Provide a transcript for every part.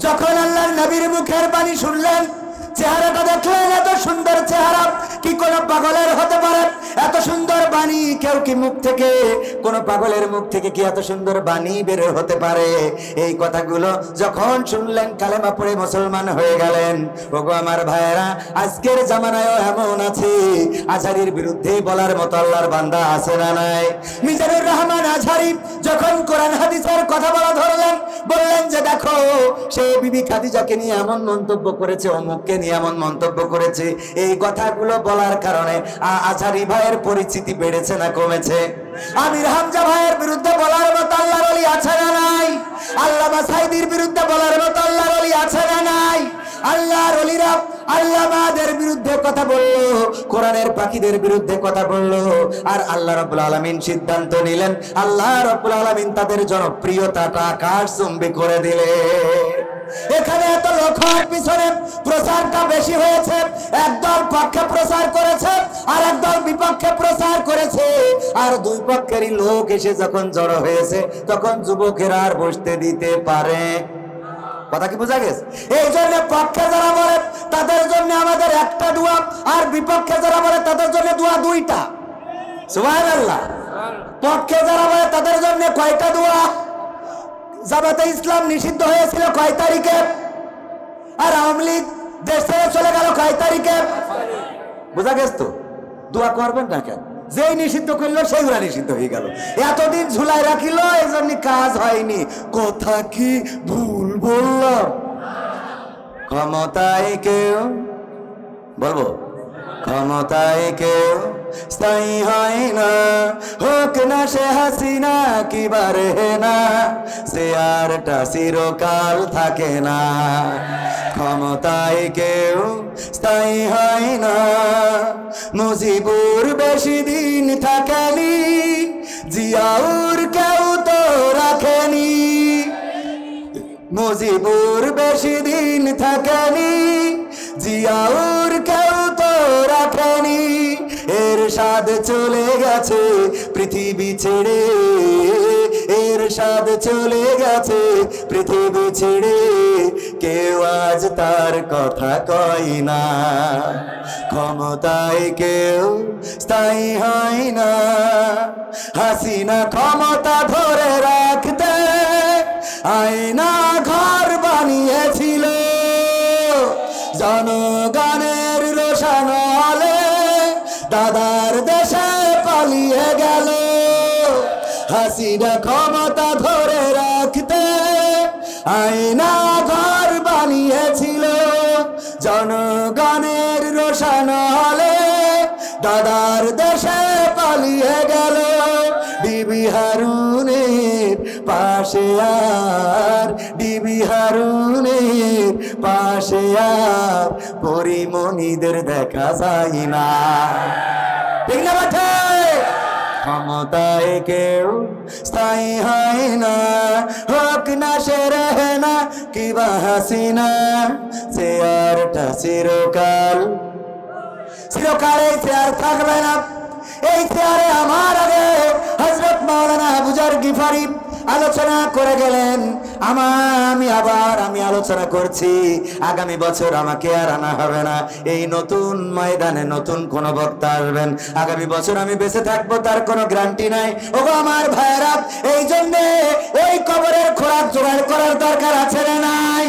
যখন আল্লাহর নবীর মুখের বাণী শুনলেন, চেহারাটা দেখলেন, এত সুন্দর চেহারা কি কোনো পাগলের হতে পারে? এত সুন্দর বাণী কেউ কি মুখ থেকে, কোন পাগলের মুখ থেকে কি এত সুন্দর বাণী বের হতে পারে? এই কথাগুলো যখন শুনলেন, কালেমা পড়ে মুসলমান হয়ে গেলেন। ওগো আমার ভাইয়েরা, আজকের জামানায়ও এমন আছে, আজহারীর বিরুদ্ধে বলার মতো আল্লাহর বান্দা আছে না নাই? মিজানুর রহমান আজহারী যখন কোরআন হাদিসের কথা বলা ধরলেন, বললেন যে দেখো, সে বিবি খাদিজাকে নিয়ে এমন মন্তব্য করেছে, অমুককে নিয়ে এমন মন্তব্য করেছে। এই কথাগুলো বলার কারণে আজহারী ভাইয়ের পরিচিতি বেড়েছে না কমেছে? আমির হামজা ভাইয়ের বিরুদ্ধে বলার মতো আল্লাহর ওলি আছে না নাই? আল্লামা সাঈদীর বিরুদ্ধে বলার মতো আল্লাহর ওলি আছে না নাই? আল্লাহর ওলিরা আল্লামাদের বিরুদ্ধে কথা বললো, কোরআনের পাখিদের বিরুদ্ধে কথা বললো, আর আল্লাহ রাব্বুল আলামিন সিদ্ধান্ত নিলেন, আল্লাহ রাব্বুল আলামিন তাদের জনপ্রিয়তাটা আকাশচুম্বী করে দিলেন। এখানে এত লোক হওয়ার পিছনে প্রচারটা বেশি হয়েছে। একদল পক্ষে প্রচার করেছে আর একদল বিপক্ষে প্রচার করেছে, আর দুই পক্ষেরই লোক এসে যখন জড়ো হয়েছে, তখন যুবকেরা আর বসতে দিতে পারে? কথা কি বোঝা গেছে? এই জন্য পক্ষে যারা বলে তাদের জন্য আমাদের একটা দোয়া, আর বিপক্ষে যারা বলে তাদের জন্য দোয়া দুইটা। সুবহানাল্লাহ। পক্ষে যারা বলে তাদের জন্য কয়টা দোয়া? জামাতে ইসলাম নিষিদ্ধ হয়েছিল কয় তারিখে? আর আওয়ামী লীগ দেশ ছেড়ে চলে গেল কয় তারিখে? বোঝা গেছে তো? দোয়া করবেন না কেন? যেই নিষিদ্ধ করলো সেইগুলা নিষিদ্ধ হয়ে গেল। এতদিন ঝুলাই রাখিল, এই জন্য কাজ হয়নি। কথা কি ভুল বললাম? ক্ষমতায় কেউ, বলবো, ক্ষমতায় কেউ স্থায়ী হয় না, হোক না সে হাসিনা কি বারে না, সে আরটা চিরকাল থাকে না। ক্ষমতায় কেউ স্থায়ী হয় না, মুজিবুর বেশি দিন থাকেনি, জিয়াউর কেউ তো রাখেনি। মুজিবুর বেশি দিন থাকেনি, জিয়াউর কেউ তো রাখেনি। এরশাদ চলে গেছে পৃথিবী ছেড়ে, এরশাদ চলে গেছে পৃথিবী ছেড়ে, কেউ আজ তার কথা কয় না। ক্ষমতায় কেউ স্থায়ী হয় না, হাসিনা ক্ষমতা ধরে রাখতে আয়না ঘর বানিয়েছিল, জনগণের রোশানলে দাদার দেশে পালিয়ে গেল। হাসিনা ক্ষমতা ধরে রাখতে আয়না ঘর বানিয়েছিল, জনগণের রোশানলে দাদার দেশে পালিয়ে গেল। ডিবি হারুনের পাশে আর, ডিবি হারুনের পাশে আর পরিমণিদের দেখা যায় না। ঠিক না বাঠে? ক্ষমতায় কেউ স্থায়ী হয় না, হোক না সে রহে না কিবা হাসিনা, চেয়ারটা চিরকাল, চিরকাল এই চেয়ার থাকবে না। এই চেয়ারে আমার আগে হযরত মাওলানা আবুজার গিফারি আলোচনা করে গেলেন। আমি আলোচনা করছি, আগামী বছর আমাকে আর আনা হবে না। এই নতুন ময়দানে নতুন কোন বক্তা আসবেন, আগামী বছর আমি বেঁচে থাকবো তার কোনো গ্যারান্টি নাই। ওগো আমার ভাইয়েরা, এই জন্য ওই কবরের খোরাক জোগাড় করার দরকার আছে না নাই?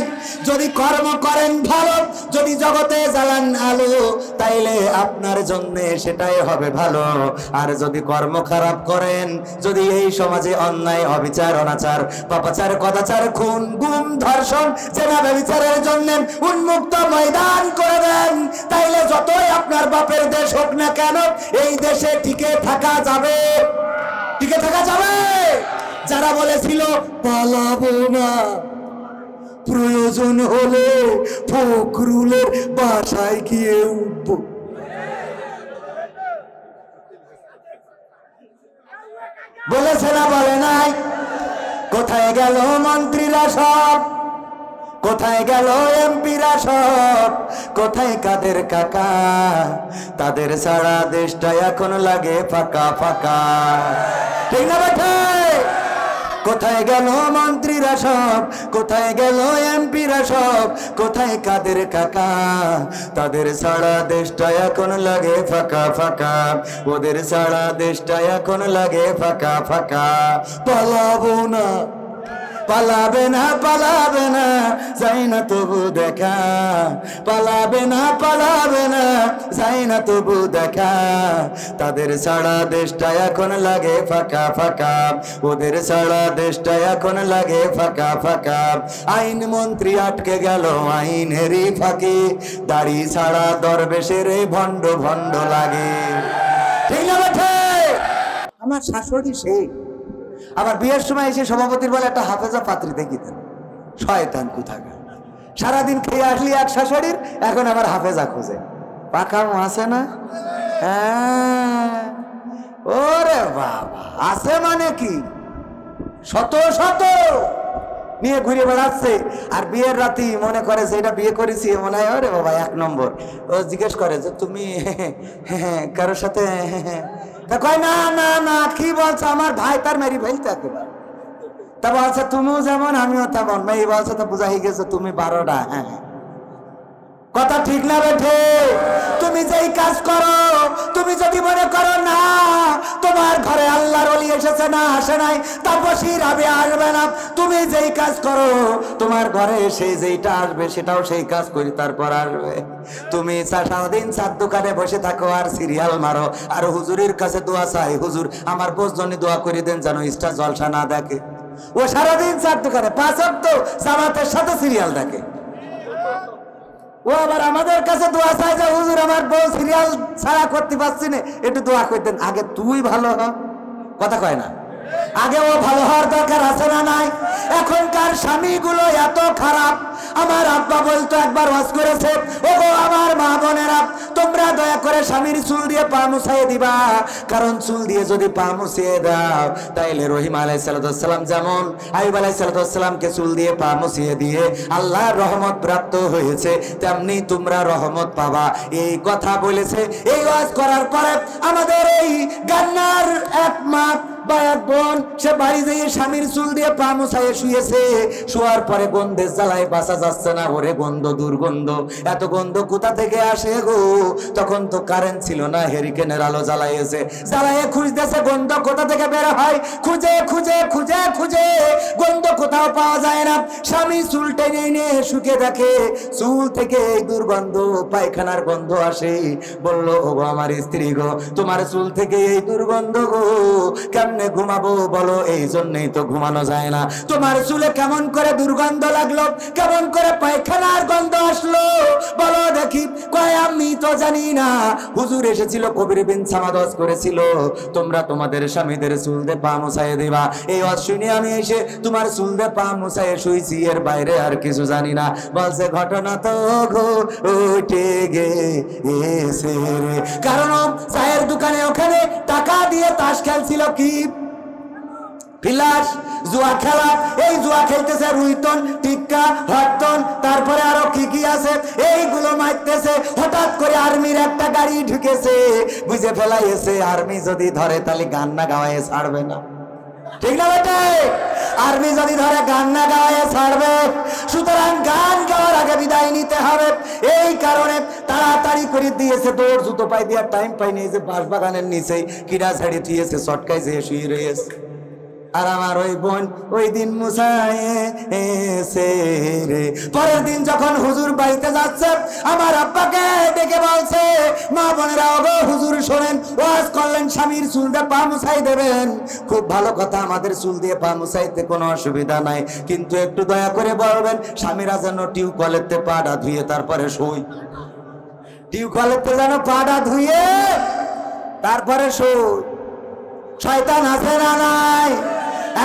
যদি কর্ম করেন ভালো, যদি জগতে জ্বালান আলো, তাইলে আপনার জন্য সেটাই হবে ভালো। আর যদি কর্ম খারাপ করেন, যদি এই সমাজে অন্যায়, অবিচার, অনাচার, পাপাচার, কদাচার, খুন, গুম, ধর্ষণ, জেনা, ব্যভিচারের জন্য উন্মুক্ত ময়দান করে দেন, তাইলে যতই আপনার বাপের দেশ হোক না কেন, এই দেশে টিকে থাকা যাবে। টিকে থাকা যাবে। যারা বলেছিল পালাবো না, প্রয়োজন হলে ফখরুলের বাসায় গিয়ে উঠবো, বলেছে না বলে নাই? কোথায় গেল মন্ত্রীরা সব? কোথায় গেল এমপিরা সব? কোথায় কাদের কাকা? তাদের সারা দেশটা এখন লাগে ফাঁকা ফাঁকা। ঠিক না বেঠে? কোথায় গেল মন্ত্রীরা সব? কোথায় গেল এমপিরা সব, কোথায় কাদের কাকা? তাদের সারা দেশটা এখন লাগে ফাঁকা ফাঁকা, ওদের সারা দেশটা এখন লাগে ফাঁকা ফাঁকা। পালাবো না, পালাবে না, পালাবে না, যাই না তবু দেখা, পালাবে না, পালাবে না, যাই না তবু দেখা। তাদের সারা দেশটা এখন লাগে ফাঁকা ফাঁকা, ওদের সারা দেশটা এখন লাগে ফাঁকা ফাঁকা। আইন মন্ত্রী আটকে গেল আইনেরই ফাঁকে, দাড়ি ছাড়া দরবেশের ভণ্ড ভণ্ড লাগে। ঠিক না বেঠে? আমার শাশুড়ি সেই আবার বিয়ের সময় এসে সভাপতির বলে একটা হাফেজা পাত্রী দেখিতেন, শয়তান কোথাকার। সারাদিন খেয়ে আসলি এক শাশুড়ির, এখন আবার হাফেজা খুঁজে। পাকাম আছে না? হ্যাঁ, ওরে বাবা, আছে মানে কি শত শত নিয়ে ঘুরে বেড়াচ্ছে। আর বিয়ের রাতি মনে করে যে এটা বিয়ে করেছি, মনে হয় ওরে বাবা এক নম্বর। ও জিজ্ঞেস করে যে তুমি কারোর সাথে? কয় না না না, কি বলছো? আমার ভাই তার মেরি ফেলতে একেবারে। তা বলছে তুমিও যেমন আমিও তেমন। মেয়ে বলছে তো বুঝাই গেছে তুমি 12টা। হ্যাঁ, কথা ঠিক না বেঠে? তুমি যেই কাজ করো, তুমি যদি মনে করো না তোমার ঘরে আল্লাহর ওলি এসেছে, না আসে নাই, তাপসীর হবে আসবে না, তুমি যেই কাজ করো তোমার ঘরে এসে যেইটা আসবে সেটাও সেই কাজ করি তারপর আসবে। তুমি সারাদিন চার দোকানে বসে থাকো আর সিরিয়াল মারো আর হুজুরের কাছে দোয়া চাই, হুজুর আমার বোঝ জন্য দোয়া করে দেন যেন স্টার জলসা না দেখে। ও সারাদিন চার দোকানে 5 ওয়াক্ত জামাতের সাথে সিরিয়াল দেখে। ও আবার আমাদের কাছে দোয়া চাই যে হুজুর আমার বউ সিরিয়াল ছাড়া করতে পারছি না, একটু দোয়া করতেন। আগে তুই ভালো হ, কথা কয় না? আগে ও ভালো হওয়ার দরকার আছে না নাই? এখনকার স্বামীগুলো এত খারাপ। আমার আব্বা বলতো, একবার ওয়াজ করেছে, ওগো আমার মা বোনেরা, তোমরা দয়া করে স্বামীর চুল দিয়ে পা মুছাইয়ে দিবা, কারণ চুল দিয়ে যদি পা মুছিয়ে দাও তাইলে রহিম আলাইহিস সালাম যেমন আইয়ুব আলাইহিস সালামকে চুল দিয়ে পা মুছিয়ে দিয়ে আল্লাহর রহমত প্রাপ্ত হয়েছে, তেমনি তোমরা রহমত পাবা। এই কথা বলেছে। এই ওয়াজ করার পরে আমাদের এই গান্নার এক মা বা এক বোন, সে বাড়ি যেয়ে স্বামীর চুল দিয়ে পা মুছাইয়ে শুয়েছে। শোয়ার পরে গন্ধে জ্বালায় বাঁচা যাচ্ছে না। ওরে গন্ধ, দুর্গন্ধ, এত গন্ধ কোথা থেকে আসে গো? তখন তো কারেন্ট ছিল না, হেরিকেনের আলো জ্বালাইয়েছে, জ্বালাইয়ে খুঁজতেছে গন্ধ কোথা থেকে বের হয়। খুঁজে খুঁজে খুঁজে খুঁজে গন্ধ কোথাও পাওয়া যায় না। স্বামী চুল টেনে এনে শুকে দেখে চুল থেকে এই দুর্গন্ধ, পায়খানার গন্ধ আসে। বলল, ও গো আমার স্ত্রী গো, তোমার চুল থেকে এই দুর্গন্ধ গো, কেমনে ঘুমাবো বলো? এই জন্যই তো ঘুমানো যায় না। তোমার চুলে কেমন করে দুর্গন্ধ লাগলো, কেমন করে পায়খানার গন্ধ আসলো বলো দেখি। কয় আমি তো জানি না, হুজুর এসেছিল, কবির বিন সামাদ ওয়াজ করেছিল, তোমরা তোমাদের স্বামীদের চুল দিয়ে পা মুছাইয়ে দিবা। এই ওয়াজ শুনে আমি এসে তোমার চুল দিয়ে পা মুছাইয়ে শুইছি, এর বাইরে আর কিছু জানি না। বলছে ঘটনা তো ঘটে গেছে রে। কারণ চায়ের দোকানে ওখানে টাকা দিয়ে তাস খেলছিল, কি বিলাস, জুয়া খেলা। এই জুয়া খেলতেছে রুইতন, টিক্কা, হট্টন, তারপরে আরো কি কি আছে, এইগুলো মারতেছে। হঠাৎ করে আর্মির একটা গাড়ি ঢুকেছে, বুঝে ফেলাইছে আর্মি যদি ধরে তাহলে গান না গাওয়ায় ছাড়বে না। ঠিক না বেটা? আর্মি যদি ধরে গান না গাওয়ায় ছাড়বে, সুতরাং গান গাওয়ার আগে বিদায় নিতে হবে। এই কারণে তাড়াতাড়ি করে দিয়েছে, দৌড় জুতো পাই দিয়ে টাইম পাইনি। যে বাঁশবাগানের নিচে কিরা ছেড়ে দিয়েছে, চটকায় যেয়ে শুয়ে রয়েছে। আর আমার ওই বোন ওই দিন মুসাইছে রে। পরের দিন যখন হুজুর বাড়িতে যাচ্ছে, আমার আব্বাকে ডেকে বলছে, মা বোনেরা ওগো হুজুর শোনেন, ওয়াজ করলেন স্বামীর চুল দিয়ে পা মুছাই দেবেন। খুব ভালো কথা, আমাদের চুল দিয়ে পা মুছাইতে কোনো অসুবিধা নাই, কিন্তু একটু দয়া করে বলবেন স্বামীরা যেন টিউবওয়েলেতে পাটা ধুয়ে তারপরে শুই। টিউবওয়েলেতে যেন পাটা ধুয়ে তারপরে শুই। শয়তান আছে না নাই?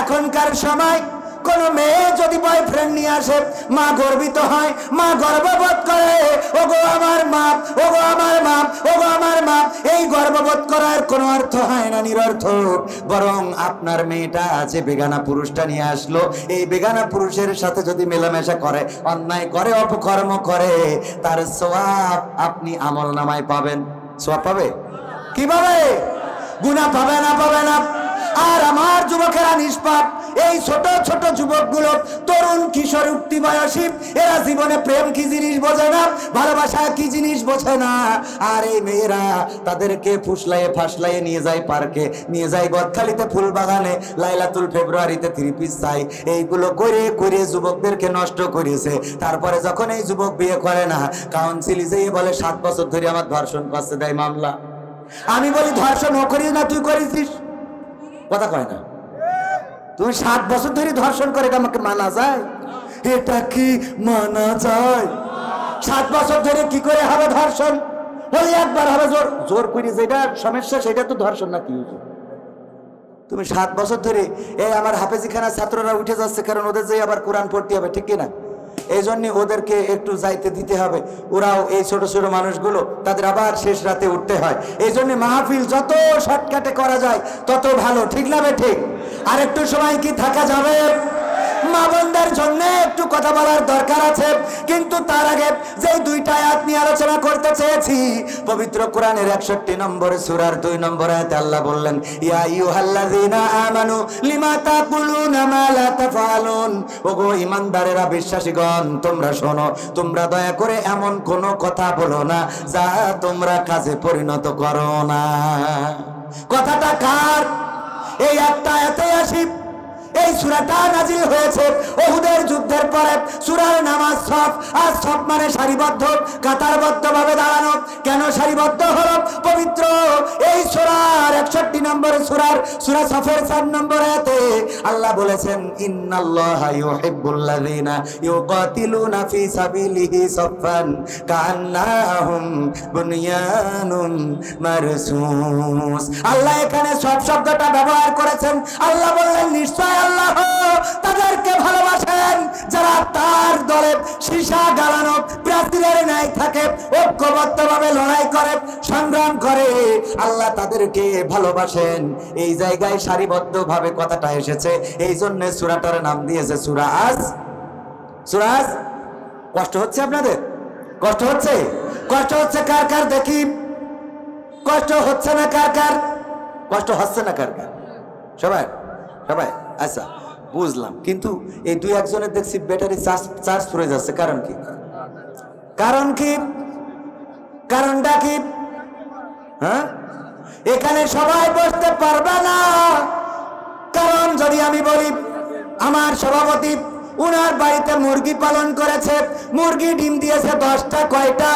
এখনকার সময় কোন মেয়ে যদি বয়ফ্রেন্ড নিয়ে আসে, মা গর্বিত হয়, মা গর্ববোধ করে, ওগো আমার মা, ওগো আমার মা, ওগো আমার মা। এই গর্ববোধ করার কোনো অর্থ হয় না, নিরর্থক। বরং আপনার মেয়েটা আছে বেগানা পুরুষটা নিয়ে আসলো, এই বেগানা পুরুষের সাথে যদি মেলামেশা করে, অন্যায় করে, অপকর্ম করে, তার সওয়াব আপনি আমল নামায় পাবেন। সওয়াব পাবে? কিভাবে? গুনাহ পাবে না? পাবে না। আর আমার যুবকেরা নিষ্পাপ, এই ছোট ছোট যুবকগুলো, তরুণ কিশোর উঠতি বয়সী, এরা জীবনে প্রেম কি জিনিস বোঝে না, ভালোবাসা কি জিনিস বোঝে না। আর এই মেয়েরা তাদেরকে ফুসলাইয়ে ফাসলাইয়ে নিয়ে যায় পার্কে, নিয়ে যায় গদখালিতে ফুল বাগানে, লাইলাতুল ফেব্রুয়ারিতে 3 পিস চাই, এইগুলো করে করে যুবকদেরকে নষ্ট করেছে। তারপরে যখন এই যুবক বিয়ে করে না, কাউন্সিলে যেয়ে বলে 7 বছর ধরে আমার ধর্ষণ করছে, দেয় মামলা। আমি বলি ধর্ষণ ও করিস না, তুই করেছিস? কথা কয় না। তুমি 7 বছর ধরে ধর্ষণ করে আমাকে মানা যায়? এটা কি মানা যায়? 7 বছর ধরে কি করে হবে ধর্ষণ? ওই একবার হবে, জোর জোর করে যেটা সমস্যা সেটা তো ধর্ষণ না। কি তুমি 7 বছর ধরে, এই আমার হাফেজিখানা ছাত্ররা উঠে যাচ্ছে, কারণ ওদের যে আবার কোরআন পড়তে হবে, ঠিক কিনা? এই জন্য ওদেরকে একটু যাইতে দিতে হবে। ওরাও এই ছোট ছোট মানুষগুলো, তাদের আবার শেষ রাতে উঠতে হয়। এই জন্য মাহফিল যত শর্টকাটে করা যায় তত ভালো, ঠিক না বে ঠিক? আর একটু সময় কি থাকা যাবে? মা বোনদের জন্য একটু কথা বলার দরকার আছে, কিন্তু তার আগে যে 2টা আয়াত নিয়ে আলোচনা করতে চেয়েছি, পবিত্র কোরআনের 61 নম্বর সূরার 2 নম্বর আয়াতে আল্লাহ বললেন, ইয়া আইয়ুহাল্লাযীনা আমানু লিমা তাকুলুনা মা লা তাফআলুন। ওগো ঈমানদারেরা, বিশ্বাসীগণ, তোমরা শোনো, তোমরা দয়া করে এমন কোন কথা বলো না যা তোমরা কাজে পরিণত করো না। কথাটা কার? এই একটা আয়াতে আসি। এই সূরাটা নাজিল হয়েছে উহুদের যুদ্ধের পরে। সূরার নাম আস-সফ। আস-সফ মানে সারিবদ্ধ, কাতারবদ্ধভাবে দাঁড়ানো। কেন সারিবদ্ধ হলো? পবিত্র এই সূরার 61 নম্বর সূরা সফের 4 নম্বর আয়াতে আল্লাহ বলেছেন, ইন্নাল্লাহা ইউহিব্বুল্লাযীনা ইউকাতিলুনা ফি সাবিলিহি সাফফান কাআন্নাহুম বুনয়ানুম মারসুস। আল্লাহ এখানে সব শব্দটা ব্যবহার করেছেন। আল্লাহ বললেন, নিশ্চয় আল্লাহ তাদেরকে ভালোবাসেন যারা তার দলে সীসা গালানো প্রাচীরের ন্যায় থাকে, ঐক্যবদ্ধভাবে লড়াই করে, সংগ্রাম করে। আল্লাহ তাদেরকে ভালোবাসেন। এই জায়গায় সারিবদ্ধভাবে কথাটা এসেছে, এই জন্য সূরাটার নাম দিয়েছে সূরা আস। সূরা আস। কষ্ট হচ্ছে আপনাদের? কষ্ট হচ্ছে? কষ্ট হচ্ছে কার কার দেখি? কষ্ট হচ্ছে না কার কার? কষ্ট হচ্ছে না কার কার? সবাই সবাই? আচ্ছা, বুঝলাম। কিন্তু এই 2-1 জনের দেখছি ব্যাটারি চার্জ পড়ে যাচ্ছে। কারণ কি? কারণ কি? কারণটা কি? হ্যাঁ, এখানে সবাই বসতে পারবে না। কারণ যদি আমি বলি, আমার সভাপতি উনার বাড়িতে মুরগি পালন করেছে, মুরগি ডিম দিয়েছে 10টা। কয়টা?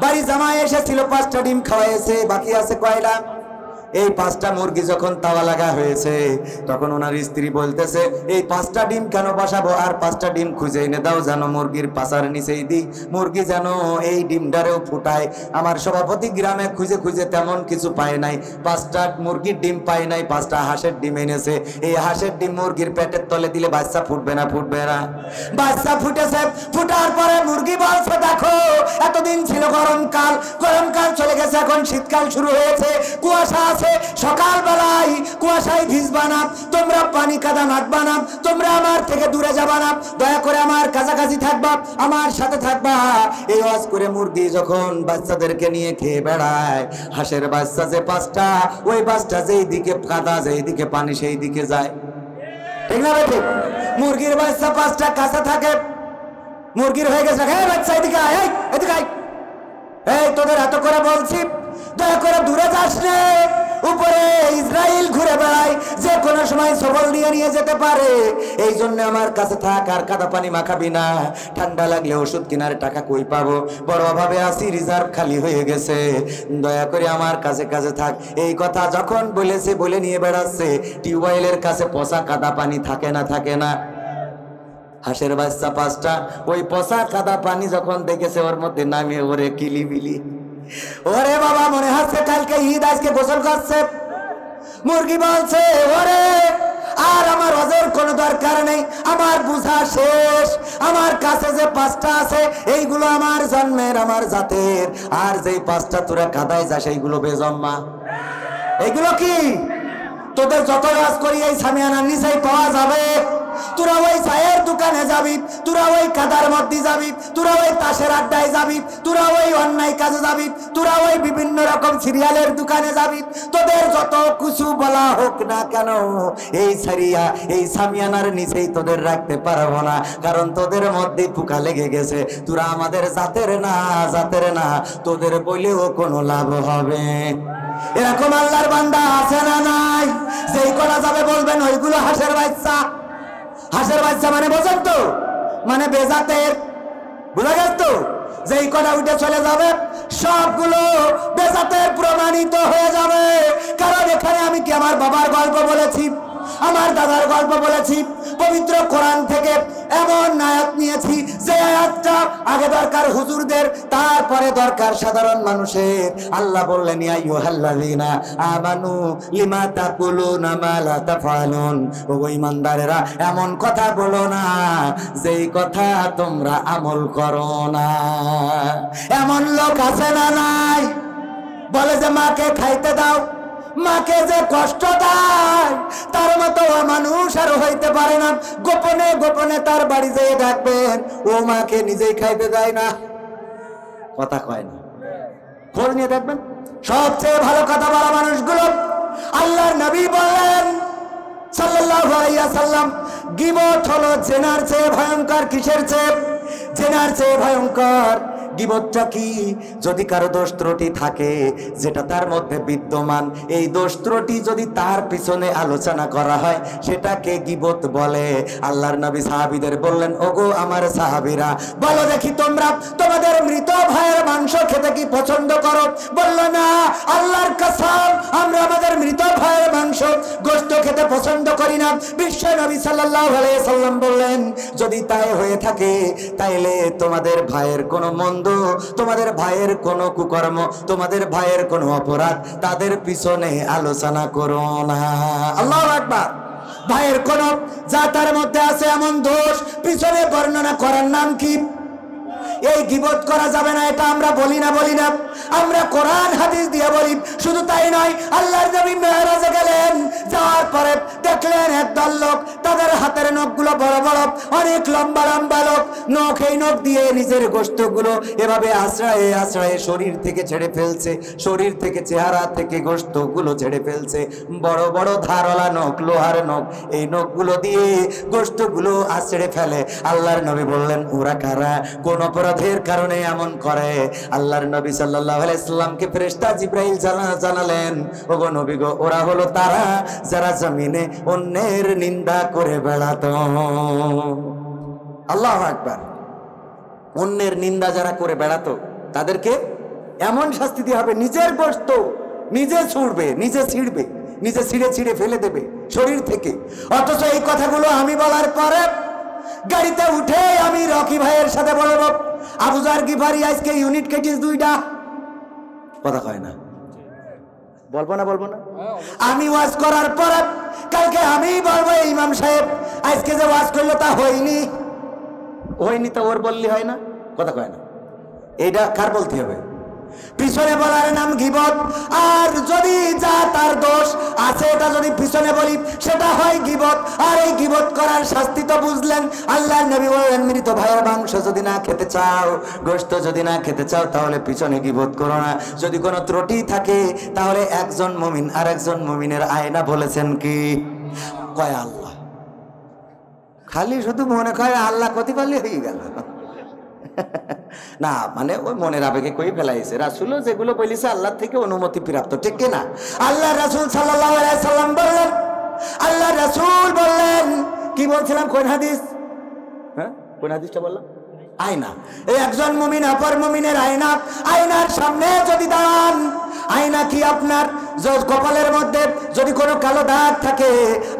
বাড়ি জামাই এসেছিল, 5টা ডিম খাওয়াইছে, বাকি আছে কয়টা? এই 5টা মুরগি যখন তাওয়া লাগা হয়েছে, তখন ওনার স্ত্রী বলতেছে, এই 5টা ডিম কেন বসাবো? আর 5টা ডিম খুঁজে এনে দাও, যেন মুরগির পাছার নিচেই দিই, মুরগি যেন এই ডিমটারেও ফুটায়। আমার সভাপতি গ্রামে খুঁজে খুঁজে তেমন কিছু পায় নাই, 5টা মুরগির ডিম পায় নাই, 5টা হাঁসের ডিম এনেছে। এই হাঁসের ডিম মুরগির পেটের তলে দিলে বাচ্চা ফুটবে না? ফুটবে না? বাচ্চা ফুটেছে। ফুটার পরে মুরগি বলছে, দেখো এতদিন ছিল গরমকাল, গরমকাল চলে গেছে, এখন শীতকাল শুরু হয়েছে, কুয়াশা আছে, সকালবেলায় কুয়াশায় ভিজবা না, তোমরা পানি কাদা মাখবা না, তোমরা আমার থেকে দূরে যাবা না, দয়া করে আমার কাছাকাছি থাকবা, আমার সাথে থাকবা। এই ওয়াজ করে মুরগি যখন বাচ্চাদেরকে নিয়ে খেয়ে বেড়ায়, হাঁসের বাচ্চা যে 5টা, ওই 5টা যেই দিকে কাদা, যেই দিকে পানি, সেই দিকে যায়। ঠিক না ঠিক? মুরগির বাচ্চা 5টা কাছে থাকে, মুরগির হয়ে গেছে, হ্যাঁ বাচ্চা এদিকে আয়, এদিকে আয়, এই তোদের এত করে বলছি, দয়া করে দূরে যাস রে। উপরে ইসরায়েল ঘুরে বেড়ায়, যে কোনো সময় সবল নিয়ে যেতে পারে। এই জন্য আমার কাছে থাক, আর কাদা পানি মাখাবি না। ঠান্ডা লাগলে ওষুধ কেনার টাকা কই পাবো? বড় অভাবে আছি, রিজার্ভ খালি হয়ে গেছে, দয়া করে আমার কাছে কাছে থাক। এই কথা যখন বলেছে, বলে নিয়ে বেড়াচ্ছে। টিউবওয়েলের কাছে পচা কাদা পানি থাকে না? থাকে না? হাঁসের বাচ্চা 5টা, ওই পচা কাদা পানি যখন দেখেছে, ওর মধ্যে নামে ওরে কিলিবিলি, ওরে বাবা মনে হচ্ছে কালকে ঈদ, আজকে গোসল করছে। মুরগি বলছে, ওরে আর আমার হজের কোনো দরকার নেই, আমার বুঝা শেষ, আমার কাছে যে 5টা আছে এইগুলো আমার জন্মের, আমার জাতের, আর যেই 5টা তোরা কাদায় যাস এইগুলো বেজম্মা। এইগুলো কি তোদের যত কাজ করি এই সামিয়ানার নিচেই পাওয়া যাবে? তোরা ওই চায়ের দোকানে যাবি, তোরা ওই কাদার মধ্যে যাবি, তোরা ওই তাসের আড্ডায় যাবি, তোরা ওই অন্যায় কাজে যাবি, তোরা ওই বিভিন্ন রকম সিরিয়ালের দোকানে যাবি। তোদের যত কিছু বলা হোক না কেন, এই সারিয়া এই সামিয়ানার নিচেই তোদের রাখতে পারবো না, কারণ তোদের মধ্যে পোকা লেগে গেছে। তোরা আমাদের জাতের না, জাতের না, তোদের বলেও কোনো লাভ হবে। এরকম আল্লাহর বান্দা আছে না নাই? যেই করা যাবে বলবেন ওইগুলো হাঁসের বাচ্চা। হাঁসের বাচ্চা মানে বোঝেন তো, মানে বেজাতের, বুঝা গেল তো? যেই কটা উঠে চলে যাবে সবগুলো বেজাতের প্রমাণিত হয়ে যাবে। কারণ এখানে আমি কি আমার বাবার গল্প বলেছি, আমার দাদার গল্প বলেছি, পবিত্র কোরআন থেকে এমন আয়াত নিয়েছি যে আয়াতটা আগে দরকার হুজুরদের, তারপরে দরকার সাধারণ মানুষের। আল্লাহ বললেন ইয়া আইয়ুহাল্লাযীনা আমানু লিমা তাকুলুনা মা লা তাফআলুন, ও ঈমানদারেরা এমন কথা বলো না যেই কথা তোমরা আমল করো না। এমন লোক আছে না নাই? বলে যে মাকে খাইতে দাও, মাকে যে কষ্ট দেয় তার মতো মানুষ আর হইতে পারে না। গোপনে গোপনে তার বাড়ি যেয়ে ডাকবেন, ও মাকে নিজেই খাইতে দেয় না, কথা কয় না। খোঁজ নিয়ে দেখবেন সবচেয়ে ভালো কথা বলা মানুষগুলো। আল্লাহর নবী বললেন সাল্লাল্লাহু আলাইহি ওয়াসাল্লাম, গীবত হলো জেনার চেয়ে ভয়ঙ্কর। কিসের চেয়ে? জেনার চেয়ে ভয়ঙ্কর। গীবতটা কি? যদি কারো দোষ ত্রুটি থাকে যেটা তার মধ্যে বিদ্যমান, এই দোষ ত্রুটি যদি তার পিছনে আলোচনা করা হয় সেটাকে গীবত বলে। আল্লাহর নবী সাহাবীদের বললেন, ওগো আমার সাহাবীরা, বলো দেখি তোমরা তোমাদের মৃত ভাইয়ের মাংস খেতে কি পছন্দ করো? বলল না, আল্লাহর কসম আমরা আমাদের মৃত ভাইয়ের মাংস গোশত খেতে পছন্দ করি না। বিশ্ব নবী সাল্লাল্লাহু আলাইহি সাল্লাম বললেন, যদি তাই হয়ে থাকে তাইলে তোমাদের ভাইয়ের কোনো মন্দ, তোমাদের ভাইয়ের কোনো কুকর্ম, তোমাদের ভাইয়ের কোনো অপরাধ তাদের পিছনে আলোচনা করো না। আল্লাহু আকবার। ভাইয়ের কোন যা তার মধ্যে আছে এমন দোষ পিছনে বর্ণনা করার নাম কি? এই গীবত করা যাবে না, এটা আমরা বলি না, বলি না, আমরা কোরআন হাদিস দিয়ে বলি। শুধু তাই নয়, আল্লাহর নবী মেরাজে গেলেন, যাওয়ার পরে দেখলেন একদল লোক, তাদের হাতের নখগুলো বড় বড়, অনেক লম্বা লম্বা লোক, নখ এই নখ দিয়ে নিজের গোশতগুলো এভাবে আশ্রয়ে আশ্রয়ে শরীর থেকে ছেড়ে ফেলছে, শরীর থেকে চেহারা থেকে গোশতগুলো ছেড়ে ফেলছে। বড় বড় ধারওয়ালা নখ, লোহার নখ, এই নখগুলো দিয়ে গোশতগুলো আশ্রয়ে ফেলে। আল্লাহর নবী বললেন, ওরা কারা? কোন অপরাধের কারণে এমন করে? আল্লাহর নবী সাল্লাল্লাহু আলাইহি সাল্লামকে ফেরেশতা জিবরাইল জানালেন, ওগো নবী গো, ওরা হলো তারা যারা জমিনে অন্যের নিন্দা করে বেড়াতো। আল্লাহু আকবার। অন্যের নিন্দা যারা করে বেড়াতো তাদেরকে এমন শাস্তি দেওয়া হবে, নিজের গোশত নিজে ছুঁড়বে, নিজে ছিঁড়বে, নিজে ছিঁড়ে ছিঁড়ে ফেলে দেবে শরীর থেকে। অথচ এই কথাগুলো আমি বলার পরে গাড়িতে উঠে আমি রকি ভাইয়ের সাথে বলবো, আবু যার গিফারি আজকে ইউনিট কেটিস 2টা, কথা কয় না, বলবো না, বলবো না। আমি ওয়াজ করার পরে কালকে আমি বলবো, ইমাম সাহেব আজকে যে ওয়াজ করলো তা হয়নি, হয়নি তা ওর বললি হয় না, কথা কয় না। এইটা কার বলতে হবে? পিছনে বলার নাম গীবত। আর যদি যা তার দোষ আছে এটা যদি পিছনে বলি সেটা হয় গীবত। আর এই গীবত করার শাস্তি তো বুঝলেন। আল্লাহর নবী বলেন, মৃত ভাইয়ের মাংস যদি না খেতে চাও, গোশত যদি না খেতে চাও, তাহলে পিছনে গীবত করো না। যদি কোনো ত্রুটি থাকে তাহলে একজন মুমিন আর একজন মুমিনের আয়না বলেছেন কি? কয় আল্লাহ। খালি শুধু মনে কয় আল্লাহ কতি পারলে হয়ে গেল না, মানে ওই মনের আবেগে কই ফেলাইছে। রাসূলও যেগুলো বলিছে আল্লাহ থেকে অনুমতি প্রাপ্ত, ঠিক কি না? আল্লাহ রাসূল সাল্লাল্লাহু আলাইহি সাল্লাম বললেন, আল্লাহ রাসূল বললেন, কি বলছিলাম? কোন হাদিস? হ্যাঁ, কোন হাদিসটা বললাম? আয়না। এই একজন মুমিন অপর মুমিনের আয়না। আয়নার সামনে যদি দাঁড়ান, আয়না কি আপনার কপালের মধ্যে যদি কোনো কালো দাগ থাকে,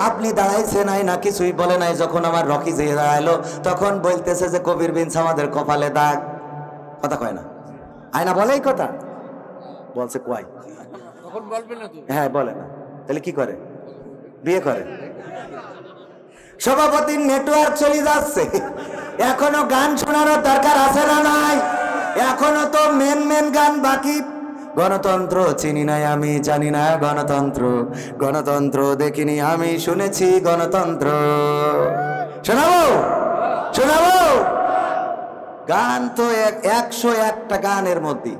আপনি দাঁড়াইছেন, আয়না কিছুই বলে নাই। যখন আমার রকি যে দাঁড়াইলো তখন বলতেছে যে কবির বিনস আমাদের কপালে দাগ, কথা কয় না। আয়না বলে এই কথা? বলছে কয়, তখন বলবে না তো। হ্যাঁ বলে না, তাহলে কি করে? বিয়ে করে। সভাপতির নেটওয়ার্ক চলে যাচ্ছে, এখনো গান শোনানোর দরকার আছে না নাই? এখনো তো মেন গান বাকি। গণতন্ত্র চিনি নাই আমি, জানি না গণতন্ত্র, গণতন্ত্র দেখিনি আমি, শুনেছি গণতন্ত্র। শোনাবো শোনাবো গান তো 101টা গানের মধ্যে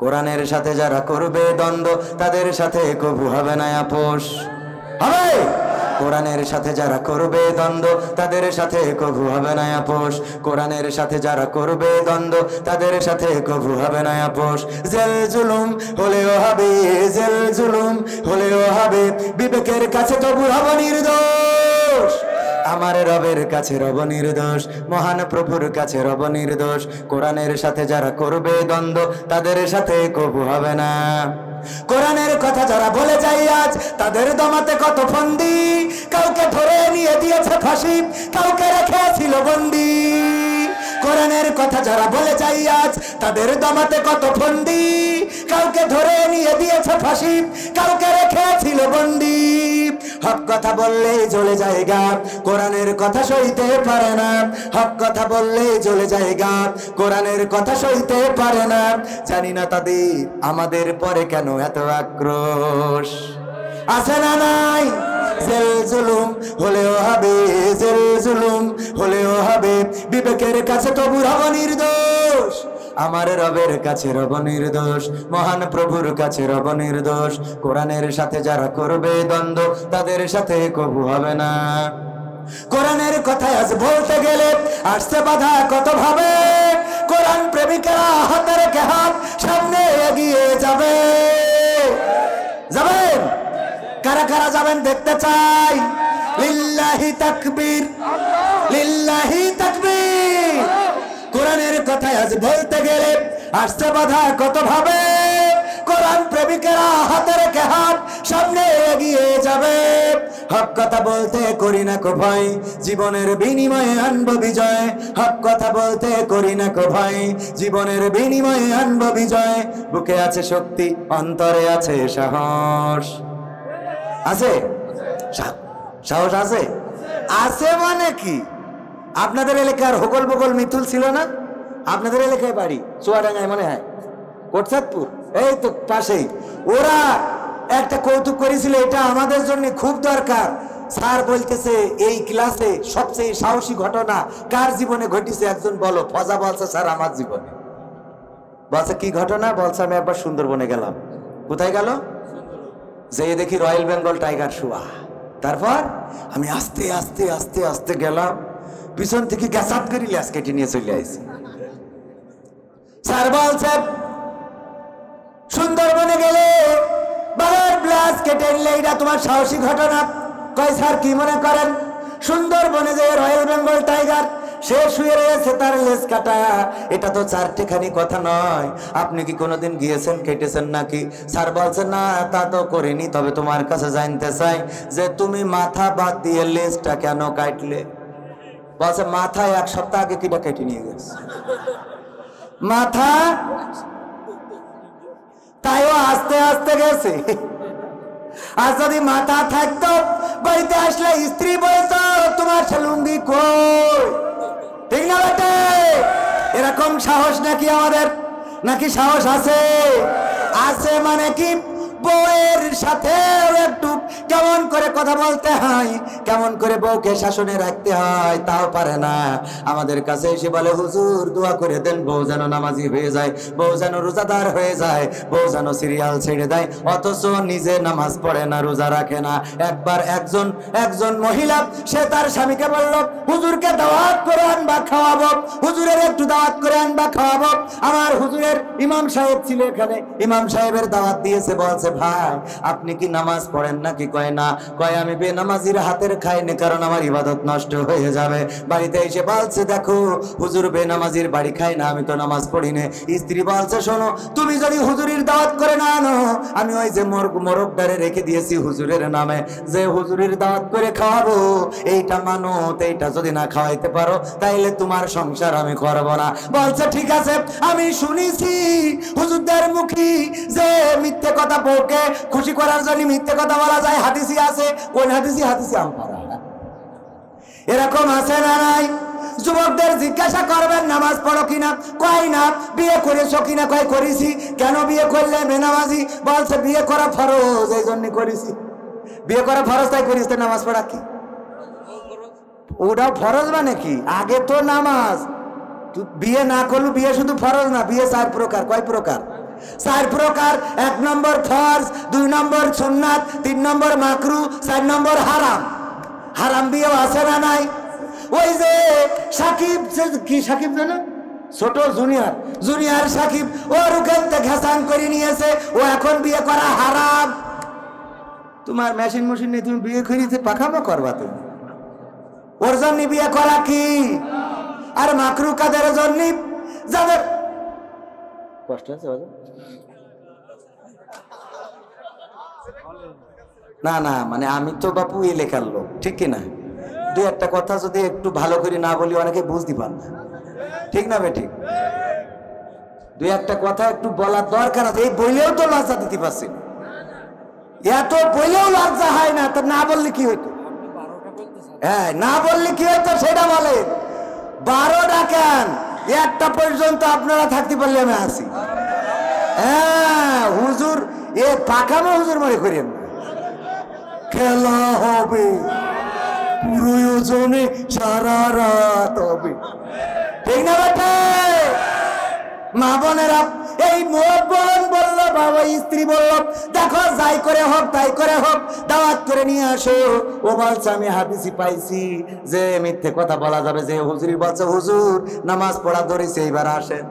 কোরআনের সাথে যারা করবে দ্বন্দ্ব তাদের সাথে কবু হবে না আপোষ। হবে কোরআনের সাথে যারা করবে দ্বন্দ্ব তাদের সাথে কবু হবে না আপোষ। কোরআনের সাথে যারা করবে দ্বন্দ্ব তাদের সাথে কবু হবে না আপোষ। জেল জুলুম হলেও হবে, জেল জুলুম হলেও হবে, বিবেকের কাছে তবু হব নির্দোষ। আমার রবের কাছে রব নির্দোষ, মহান প্রভুর কাছে রব নির্দোষ। কোরআনের সাথে যারা করবে দ্বন্দ্ব তাদের সাথে কবু হবে না। কোরআনের কথা যারা বলে যায় আজ তাদের দমাতে কত ফন্দি, কাউকে ধরে নিয়ে দিয়েছে ফাঁসি, কাউকে রেখেছিল বন্দি। কোরআনের কথা যারা বলে যায় আজ তাদের দমাতে কত ফন্দি, কাউকে ধরে নিয়ে দিয়েছে ফাঁসি, কাউকে রেখেছিল বন্দি। হক কথা বললেই জ্বলে যায় গা, কোরআনের কথা সইতে পারে না। হক কথা বললেই জ্বলে যায় গা, কোরআনের কথা সইতে পারে না। জানি না তাদের আমাদের পরে কেন এত আক্রোশ। আছে না নাই? জেল জুলুম হলেও হবে, জেল জুলুম হলেও হবে, বিবেকের কাছে তবু রব নির্দোষ। আমার রবের কাছে রব নির্দোষ, মহান প্রভুর কাছে রব নির্দোষ। কোরআনের সাথে যারা করবে দ্বন্দ্ব তাদের সাথে কবু হবে না। কোরআনের কথা আজ বলতে গেলে আসছে বাধা কত ভাবে, কোরআন প্রেমিকেরা হাতে রেখে হাত সামনে এগিয়ে যাবে। যাবেন? কারা কারা যাবেন দেখতে চাই? লিল্লাহি তাকবীর, লিল্লাহি তাকবীর। কোরআনের কথা আজ বলতে গেলে আসছে বাধা কত ভাবে, কোরআন প্রেমিকেরা হাতে রেখে হাত সামনে এগিয়ে যাবে। হক কথা বলতে করি না কো ভয়, জীবনের বিনিময়ে আনবো বিজয়। হক কথা বলতে করি না কো ভয়, জীবনের বিনিময়ে আনবো বিজয়। বুকে আছে শক্তি, অন্তরে আছে সাহস। আছে সাহস? আছে আছে মানে কি? আপনাদের এলাকার হোগল বগল মিতুল ছিল না? আপনাদের এলাকায় বাড়ি চুয়াডাঙ্গায় মনে হয়, কোটচাঁদপুর, এই তো পাশেই। ওরা একটা কৌতুক করেছিল, এটা আমাদের জন্য খুব দরকার। স্যার বলতেছে এই ক্লাসে সবচেয়ে সাহসী ঘটনা কার জীবনে ঘটেছে একজন বলো। ফজা বলছে স্যার আমার জীবনে। বলছে কি ঘটনা? বলছে আমি একবার সুন্দরবনে গেলাম। কোথায় গেল? যে দেখি রয়্যাল বেঙ্গল টাইগার শোয়া। তারপর আমি আস্তে আস্তে আস্তে আস্তে গেলাম, পিছন থেকে গ্যাসাত করে ল্যাস কেটে নিয়ে চলে আসি। স্যার বলছে সুন্দরবনে গেলে বাবার ব্লাস কেটে নিলে এটা তোমার সাহসী ঘটনা। কয় স্যার কি মনে করেন? সুন্দরবনে যে রয়্যাল বেঙ্গল টাইগার সে শুয়ে রয়েছে, তার লেজ কাটা, এটা তো চারটেখানি কথা নয়। আপনি কি কোনোদিন গিয়েছেন, কেটেছেন নাকি? স্যার বলছে না তা তো করিনি, তবে তোমার কাছে জানতে চাই যে তুমি মাথা বাদ দিয়ে লেজটা কেন কাটলে? বলছে মাথা 1 সপ্তাহ আগে কিটা কেটে নিয়ে গেছে। মাথা তাইও আস্তে আস্তে গেছে। আর যদি মাথা থাকতো বাড়িতে আসলে স্ত্রী বলতো তোমার সে লুঙ্গি কই? ঠিক না বেটে? এরকম সাহস নাকি আমাদের? নাকি সাহস আছে? আছে মানে কি? বউয়ের সাথে একটু কেমন করে কথা বলতে হয়, কেমন করে বউকে শাসনে রাখতে হয় তাও পারে না। আমাদের কাছে এসে বলে হুজুর দোয়া করে দেন বউ যেন নামাজি হয়ে যায়, বউ যেন রোজাদার হয়ে যায়, বউ যেন সিরিয়াল ছেড়ে দেয়, অথচ নিজে নামাজ পড়ে না, রোজা রাখে না। একবার একজন মহিলা সে তার স্বামীকে বলল হুজুরকে দাওয়াত করে আনবা খাওয়াবো, হুজুরের একটু দাওয়াত করে আনবা খাওয়াবো। আমার হুজুরের ইমাম সাহেব ছিল এখানে, ইমাম সাহেবের দাওয়াত দিয়েছে। বলছে ভাই আপনি কি নামাজ পড়েন নাকি? কয় না। কয় আমি বেনামাজির হাতের খাইনি, কারণ আমার ইবাদত নষ্ট হয়ে যাবে। বাড়িতে এসে বলছে দেখো হুজুর বেনামাজির বাড়ি খায় না, আমি তো নামাজ পড়ি না। স্ত্রী বলছে শোনো তুমি যদি হুজুরের দাওয়াত করে না আনো, আমি ওই যে মোরগদারে রেখে দিয়েছি হুজুরের নামে, যে হুজুরের দাওয়াত করে খাওয়াবো, এইটা মানো, এইটা যদি না খাওয়াইতে পারো তাইলে তোমার সংসার আমি করব না। বলছে ঠিক আছে, আমি শুনেছি হুজুরদের মুখী যে মিথ্যে কথা বউকে খুশি করার জন্য মিথ্যে কথা বলা যায়, হাদিসি আছে। কোন হাদিসি? হাদিসি আমপারা। এরকম আছে না নাই? যুবকদের জিজ্ঞাসা করবেন নামাজ পড়ো কি কিনা? কয় না। বিয়ে করেছো কিনা? কয় করেছি। কেন বিয়ে করলে বেনামাজি? বলছে বিয়ে করা ফরজ, এই জন্য করেছি। বিয়ে করা ফরজ তাই করিস, তো নামাজ পড়া কি? ওটাও ফরজ মানে কি? আগে তো নামাজ। তুই বিয়ে না করলু, বিয়ে শুধু ফরজ না, বিয়ে 4 প্রকার। কয় প্রকার? 4 প্রকার। 1 নম্বর ফরজ, 2 নম্বর সুন্নাত, 3 নম্বর মাকরু, 4 নম্বর হারাম। হারাম বিয়েও আছে না নাই? ওই যে সাকিব, কি সাকিব জানো, ছোট জুনিয়র সাকিব, ওর ওখানে ঘেসান করে নিয়েছে, ও এখন বিয়ে করা হারাম। তোমার মেশিন নেই, তুমি বিয়ে করিতে পাখামো করবা তুমি? ওর জন্য বিয়ে করা কি? আর মাকরু কাদের জন্য? যাদের কষ্ট আছে না না, মানে আমি তো বাপু এই লেখার লোক, ঠিক কিনা? 2-1টা কথা যদি একটু ভালো করে না বলি অনেকে বুঝতে পার না, ঠিক না বেঠিক? 2-1টা কথা একটু বলার দরকার আছে। এই বইলেও তো লজ্জা দিতে পারছি, এত বইলেও লজ্জা হয় না, তো না বললে কি হইতো? হ্যাঁ, না বললে কি হইতো সেটা বলে। 12টা কেন, 1টা পর্যন্ত আপনারা থাকতে পারলে আমি আসি। হ্যাঁ হুজুর, এ পাকামো হুজুর মনে করেন, খেলা হবে প্রয়োজনে সারা রাত হবে, ঠিক না বেটা? মা বোনেরা, এই বোন বললো, বাবা স্ত্রী বললো, দেখো যাই করে হোক তাই করে হোক দাওয়াত করে নিয়ে আসো। ও বলছে আমি হাদিসি পাইছি যে মিথ্যে কথা বলা যাবে। যে হুজুরি বলছে হুজুর নামাজ পড়া ধরেছে, এইবার আসেন।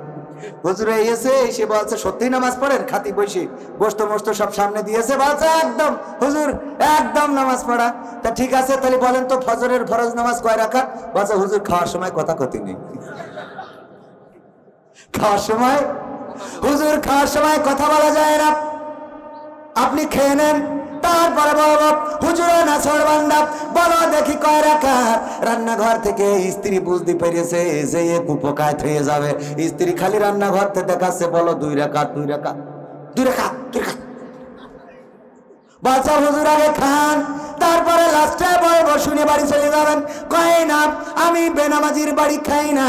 হুজুরে এসে সে বলছে সত্যি নামাজ পড়েন? খাতি বসে গোস্ত মোস্ত সব সামনে দিয়েছে, বলছে একদম হুজুর একদম নামাজ পড়া। তা ঠিক আছে, তাহলে বলেন তো ফজরের ফরজ নামাজ কয় রাকাত? বলছে হুজুর খাওয়ার সময় কথা কতি নেই। খাওয়ার সময়, হুজুর খাওয়ার সময় কথা বলা যায় না, আপনি খেয়ে নেন তারপরে বলব হুজুর নাছর বান্দা বলো দেখি কয় রাকাত। রান্নাঘর থেকে স্ত্রী বুঝতে পেরেছে যে এ কুপকায় হয়ে যাবে, স্ত্রী খালি রান্নাঘর থেকে দেখাচ্ছে, বলো 2 রাকাত 2 রাকাত 2 রাকাত 2 রাকাত। বাচ্চা হুজুর আগে খান, তারপরে লাস্টে বলবো শুনে বাড়ি চলে যাবেন। কয় না আমি বেনামাজির বাড়ি খাই না,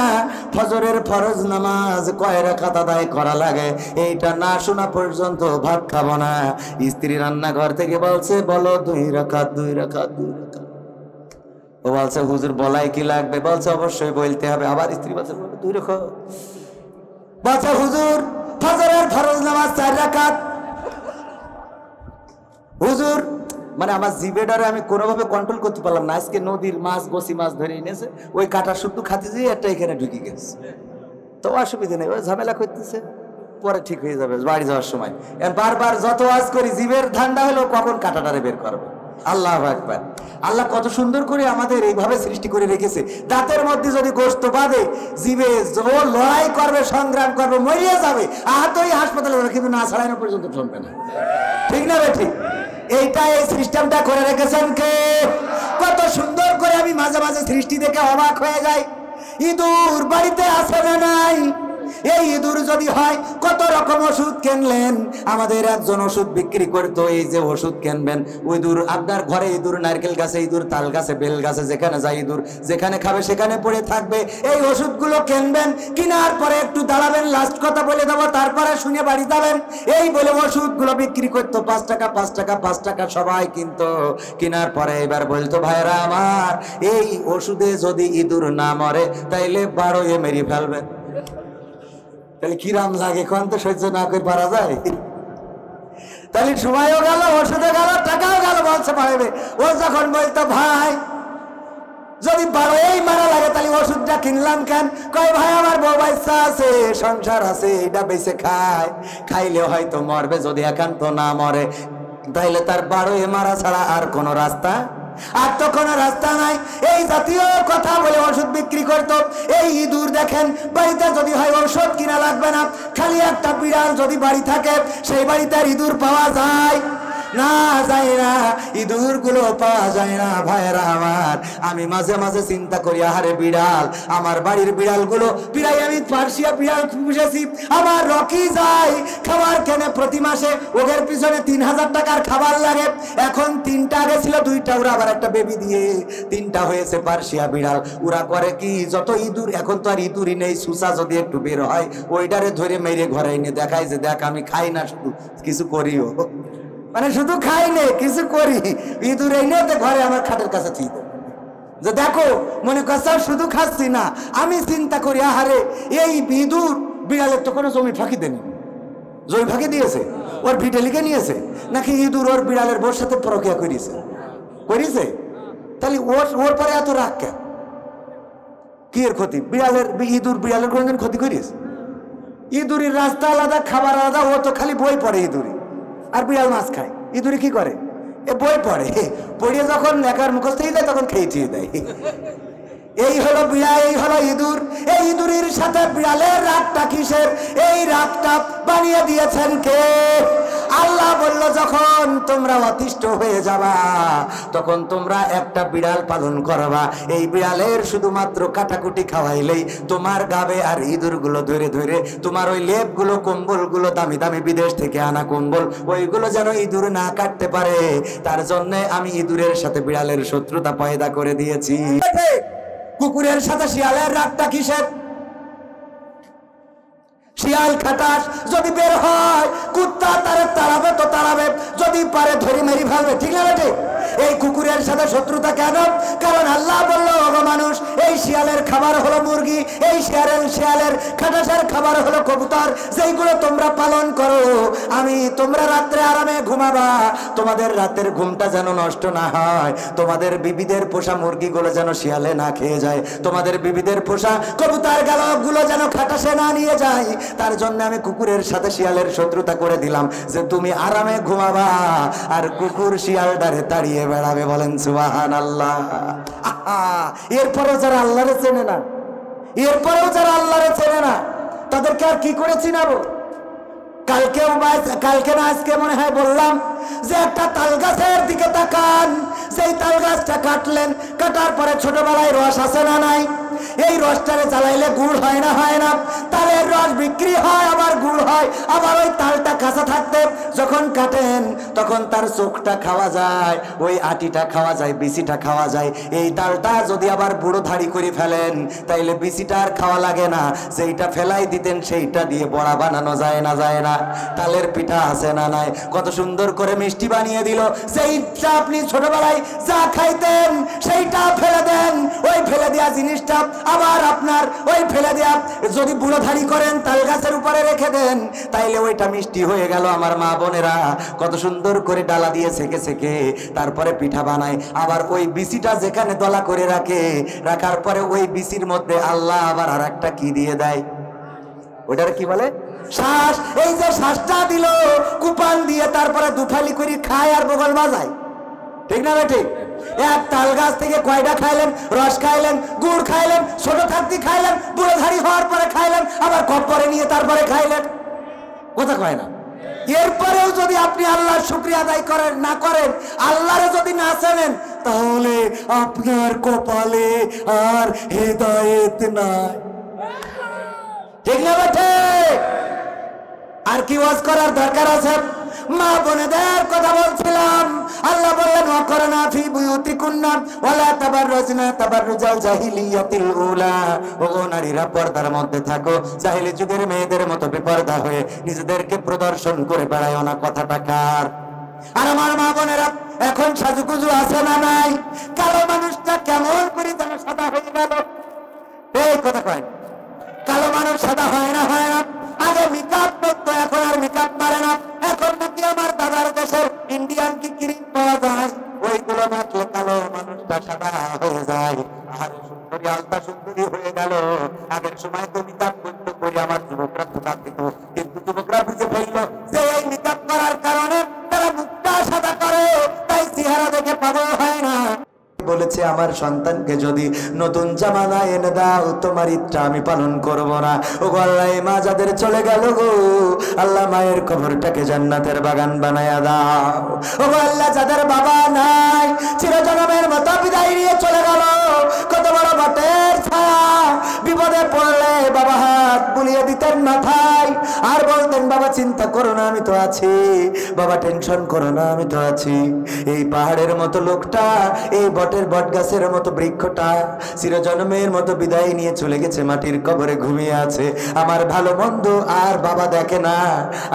ফজরের ফরজ নামাজ কয় রাকাত আদায় করা লাগে এইটা না শোনা পর্যন্ত ভাত খাবো না। স্ত্রী রান্নাঘর থেকে বলছে বলো 2 রাকাত 2 রাকাত 2 রাকাত। ও বলছে হুজুর বলাই কি লাগবে? বলছে অবশ্যই বলতে হবে। আবার স্ত্রী বলছে 2 রাকাত। বলছে হুজুর ফজরের ফরজ নামাজ 4 রাকাত। হুজুর মানে আমার জিবেডারে আমি কোনোভাবে কন্ট্রোল করতে পারলাম না। আজকে নদীর মাছ, গোসি মাছ ধরে এনেছে, ওই কাটা শুদ্ধ খাতে যেয়ে একটা এখানে ঢুকে গেছে। তো অসুবিধা নেই, ওই ঝামেলা করতেছে, পরে ঠিক হয়ে যাবে বাড়ি যাওয়ার সময়। বারবার যত আজ করি জিবের ঠান্ডা হলো কখন কাটাটারে বের করবে। আল্লাহু আকবার। আল্লাহ কত সুন্দর করে আমাদের এইভাবে সৃষ্টি করে রেখেছে। দাঁতের মধ্যে যদি গোশত বাঁধে, জিবে ও লড়াই করবে, সংগ্রাম করবে, মরিয়া যাবে, আহতই হাসপাতালে যাবে, কিন্তু না ছাড়ানো পর্যন্ত চলবে না, ঠিক না রে? ঠিক। এইটা এই সিস্টেমটা করে রেখেছেন কে? কত সুন্দর করে আমি মাঝে মাঝে সৃষ্টি দেখে অবাক হয়ে যাই। ইঁদুর বাড়িতে আসে না নাই? এই ইঁদুর যদি হয়, কত রকম ওষুধ কিনলেন। আমাদের একজন ওষুধ বিক্রি করতো, এই যে ওষুধ কিনবেন ইঁদুর, আপনার ঘরে ইঁদুর, নারকেল গাছে ইঁদুর, তাল গাছে, বেল গাছে, যেখানে যায় ইঁদুর, যেখানে খাবে সেখানে পড়ে থাকবে। এই ওষুধগুলো কিনবেন, কেনার পরে একটু দাঁড়াবেন, লাস্ট কথা বলে দেবো, তারপরে শুনে বাড়ি যাবেন। এই বলে ওষুধগুলো বিক্রি করতো 5 টাকা 5 টাকা 5 টাকা, সবাই কিনতো। কেনার পরে এবার বলতো ভাইরা আমার, এই ওষুধে যদি ইঁদুর না মরে তাইলে 12 মেরে ফেলবেন। তাহলে কিরাম লাগে কোন, তো সহ্য না করে পারা যায়? তাহলে সময়ও গেল, ওষুধে গেল, টাকাও গেল, বলছে পারবে। ও যখন বলতো ভাই যদি 12 মারা লাগে তাহলে ওষুধটা কিনলাম কেন? কয় ভাই আমার বউ বাচ্চা আছে, সংসার আছে, এটা বেঁচে খায়, খাইলে হয়তো মরবে, যদি একান্ত না মরে তাইলে তার 12 মারা ছাড়া আর কোনো রাস্তা, আর তো কোনো রাস্তা নাই। এই জাতীয় কথা বলে ওষুধ বিক্রি করতো। এই ইঁদুর দেখেন, বাড়িতে যদি হয় ওষুধ কিনা লাগবে না, খালি একটা বিড়াল যদি বাড়ি থাকে সেই বাড়িতে ইঁদুর পাওয়া যায়। না যায় না, ইঁদুর গুলো পাওয়া যায় না। ভাইরা আমার, আমি মাঝে মাঝে চিন্তা করি, আহারে বিড়াল, আমার বাড়ির বিড়াল গুলো, বিড়াই আমি পার্সিয়া বিড়াল পুষেছি, আমার রকি যায় খাবার কেনে প্রতি মাসে, ওদের পিছনে 3000 টাকার খাবার লাগে। এখন 3টা আগে ছিল 2টা, ওরা আবার একটা বেবি দিয়ে 3টা হয়েছে পার্সিয়া বিড়াল। ওরা করে কি, যত ইঁদুর, এখন তো আর ইঁদুরই নেই, সুসা যদি একটু বের হয় ওইটারে ধরে মেরে ঘরে এনে দেখায় যে দেখ আমি খাই না, শুধু কিছু করিও, মানে শুধু খাই নে কিছু করি, ইঁদুর এনে ঘরে আমার খাটের কাছে থুই দেয় যে দেখো, মনে করছে শুধু খাচ্ছি না। আমি চিন্তা করি, আহারে এই ইঁদুর বিড়ালের তো কোনো জমি ফাঁকি দেয়নি, জমি ফাঁকি দিয়েছে, ওর ভিটে লিখে নিয়েছে, নাকি ইঁদুর ওর বিড়ালের বোর সাথে প্রক্রিয়া করিয়েছে, তাহলে ওর পরে এত রাগ কেন? কি এর ক্ষতি? বিড়ালের ইঁদুর বিড়ালের কোনদিন ক্ষতি করিস? ইঁদুরির রাস্তা আলাদা, খাবার আলাদা, ও তো খালি বই পড়ে ইঁদুরি, আর বিড়াল মাছ খায়। ইঁদুরি কি করে? এ বই পড়ে, পড়িয়ে যখন একার মুখস্থ হয়ে যায় তখন খেয়ে চেয়ে দেয়। এই হলো বিড়াল, এই হলো ইঁদুর। এই ইঁদুরের সাথে বিড়ালের রাগটা কিসের? এই রাগটা বানিয়ে দিয়েছেন কে? আল্লাহ বলল, যখন তোমরা অতিষ্ঠ হয়ে যাবা তখন তোমরা একটা বিড়াল পালন করবা। এই বিড়ালের শুধুমাত্র কাটাকুটি খাওয়াইলেই তোমার গাবে আর ইঁদুরগুলো ধরে ধরে তোমার ওই লেপগুলো, কম্বলগুলো, দামি দামি বিদেশ থেকে আনা কম্বল, ওইগুলো যেন ইঁদুর না কাটতে পারে, তার জন্য আমি ইঁদুরের সাথে বিড়ালের শত্রুতা পয়দা করে দিয়েছি। কুকুরের সাথে শিয়ালের রাগটা কিসের? শিয়াল খাটাস, যদি বের হয় কুত্তা তারে তাড়াবে তো তাড়াবে, যদি পারে ধরে মেরি ফেলবে, ঠিক না বেটে? এই কুকুরের সাথে শত্রুতা কেন? কারণ আল্লাহ বললো, ওগো মানুষ, এই শিয়ালের খাবার হলো মুরগি, এই শিয়ালের খাটাসের খাবার হলো কবুতর, যেইগুলো তোমরা পালন করো। আমি তোমরা রাত্রে আরামে ঘুমাবা, তোমাদের রাতের ঘুমটা যেন নষ্ট না হয়, তোমাদের বিবিদের পোষা মুরগিগুলো যেন শিয়ালে না খেয়ে যায়, তোমাদের বিবিদের পোষা কবুতর গুলো যেন খাটাসে না নিয়ে যায়, তার জন্য আমি কুকুরের সাথে শিয়ালের শত্রুতা করে দিলাম যে তুমি আরামে ঘুমাবা আর কুকুর শিয়ালটারে তাড়িয়ে বেড়াবে। বলেন সুবহানাল্লাহ। এরপরেও যারা আল্লাহরে চেনে না, তাদেরকে আর কি করে চিনাবো? কালকে না আজকে মনে হয় বললাম যে একটা তাল গাছের দিকে তাকান, সেই তাল গাছটা কাটলেন, কাটার পরে ছোটবেলায় রস আছে না নাই? এই রসটারে জ্বালাইলে গুড় হয় না? হয় না? তালের রস বিক্রি হয়, আবার গুড় হয়, আবার ওই তালটা কাঁচা থাকতে যখন কাটেন তখন তার চোখটা খাওয়া যায়, ওই আটিটা খাওয়া যায়, বিচিটা খাওয়া যায়। এই তালটা যদি আবার বুড়ো ধাড়ি করে ফেলেন তাইলে বিচিটা আর খাওয়া লাগে না, যেইটা ফেলাই দিতেন সেইটা দিয়ে বড়া বানানো যায় না? যায় না? তালের পিঠা আছে না নাই? কত সুন্দর করে মিষ্টি বানিয়ে দিল, সেইটা আপনি ছোটবেলায় যা খাইতেন সেইটা ফেলে দেন, ওই ফেলে দেওয়া জিনিসটা আবার আপনার ওই ফেলে দেয়া যদি বুড়ো ধাড়ি করেন তাল গাছের উপরে রেখে দেন তাইলে ওইটা মিষ্টি হয়ে গেল। আমার মা বোনেরা কত সুন্দর করে ডালা দিয়ে সেকে সেকে তারপরে পিঠা বানায়, আবার ওই বিচিটা যেখানে দলা করে রাখে, রাখার পরে ওই বিচির মধ্যে আল্লাহ আবার আর একটা কি দিয়ে দেয়, ওইটার কি বলে? শ্বাস। এই যে শ্বাসটা দিল কুপান দিয়ে, তারপরে দুফালি করে খায় আর বগল বাজায়, ঠিক না বেটি? এক তাল গাছ থেকে কয়টা খাইলেন? রস খাইলেন, গুড় খাইলেন, ছোট থাকতে খাইলেন, বুড়ো ধাড়ি হওয়ার পরে খাইলেন, আবার কপ্পরে নিয়ে তারপরে খাইলেন, কথা কয় না? এরপরেও যদি আপনি আল্লাহর শুকরিয়া আদায় করেন না করেন, আল্লাহরে যদি না চেনেন, তাহলে আপনার কপালে আর হেদায়েত নাই, ঠিক না বেটি? আর কি ওয়াজ করার দরকার আছে? মা বোনেদের কথা বলছিলাম। আল্লাহ বললেন, ওয়াকরনা ফি বুয়ুতিকুন্না ওয়ালা তাবাররুজনা তাবাররুজাল জাহিলিয়াতিল উলা, ও নারীরা পর্দার মধ্যে থাকো, জাহিলি যুগের মেয়েদের মতো বেপরদা হয়ে নিজেদেরকে প্রদর্শন করে বেড়ায়ও না। কথাটা কার? আর আমার মা বোনেরা, এখন সাজুগুজু আছে না নাই? কালো মানুষটা কেমন করে যেন সাদা হয়ে গেল, এই কথা কয়। কালো মানুষ সাদা হয় না? হয় না? আগে মেকআপ করতো, এখন আর মেকআপ মারে না। এখন নাকি আমার দাদার দেশের ইন্ডিয়ান কি ক্রিম পাওয়া যায়, ওইগুলো মাখলে কালো মানুষটা সাদা হয়ে যায়। আর সুন্দরী আলতা সুন্দরী হয়ে গেল। আগের সময় তো মেকআপ করতো করে আমার যুবকরা ধোকা দিত, কিন্তু যুবকরা বুঝে ফেললো যে এই মেকআপ করার কারণে তারা মুখটা সাদা করে, তাই চেহারা দেখে পাগল হয় না। বলেছে, আমার সন্তানকে যদি নতুন জামা না এনে দাও তোমার ইচ্ছা আমি পালন করব না। ও আল্লাহ, মা যাদের চলে গেল গো, আল্লাহ মায়ের কবরটাকে জান্নাতের বাগান বানায়া দাও। ও আল্লাহ যাদের বাবা নাই চিরজনমের মতো বিদায় নিয়ে চলে গেল, কত বড় বটের ছায়া, বিপদে পড়লে বাবা হাত বুলিয়ে দিতেন মাথায় আর বলতেন বাবা চিন্তা করো না আমি তো আছি, বাবা টেনশন করো না আমি তো আছি। এই পাহাড়ের মতো লোকটা, এই বটের বট গাছের মতো বৃক্ষটা চিরজন্মের মতো বিদায় নিয়ে চলে গেছে, মাটির কবরে ঘুমিয়ে আছে। আমার ভালো মন্দ আর বাবা দেখে না,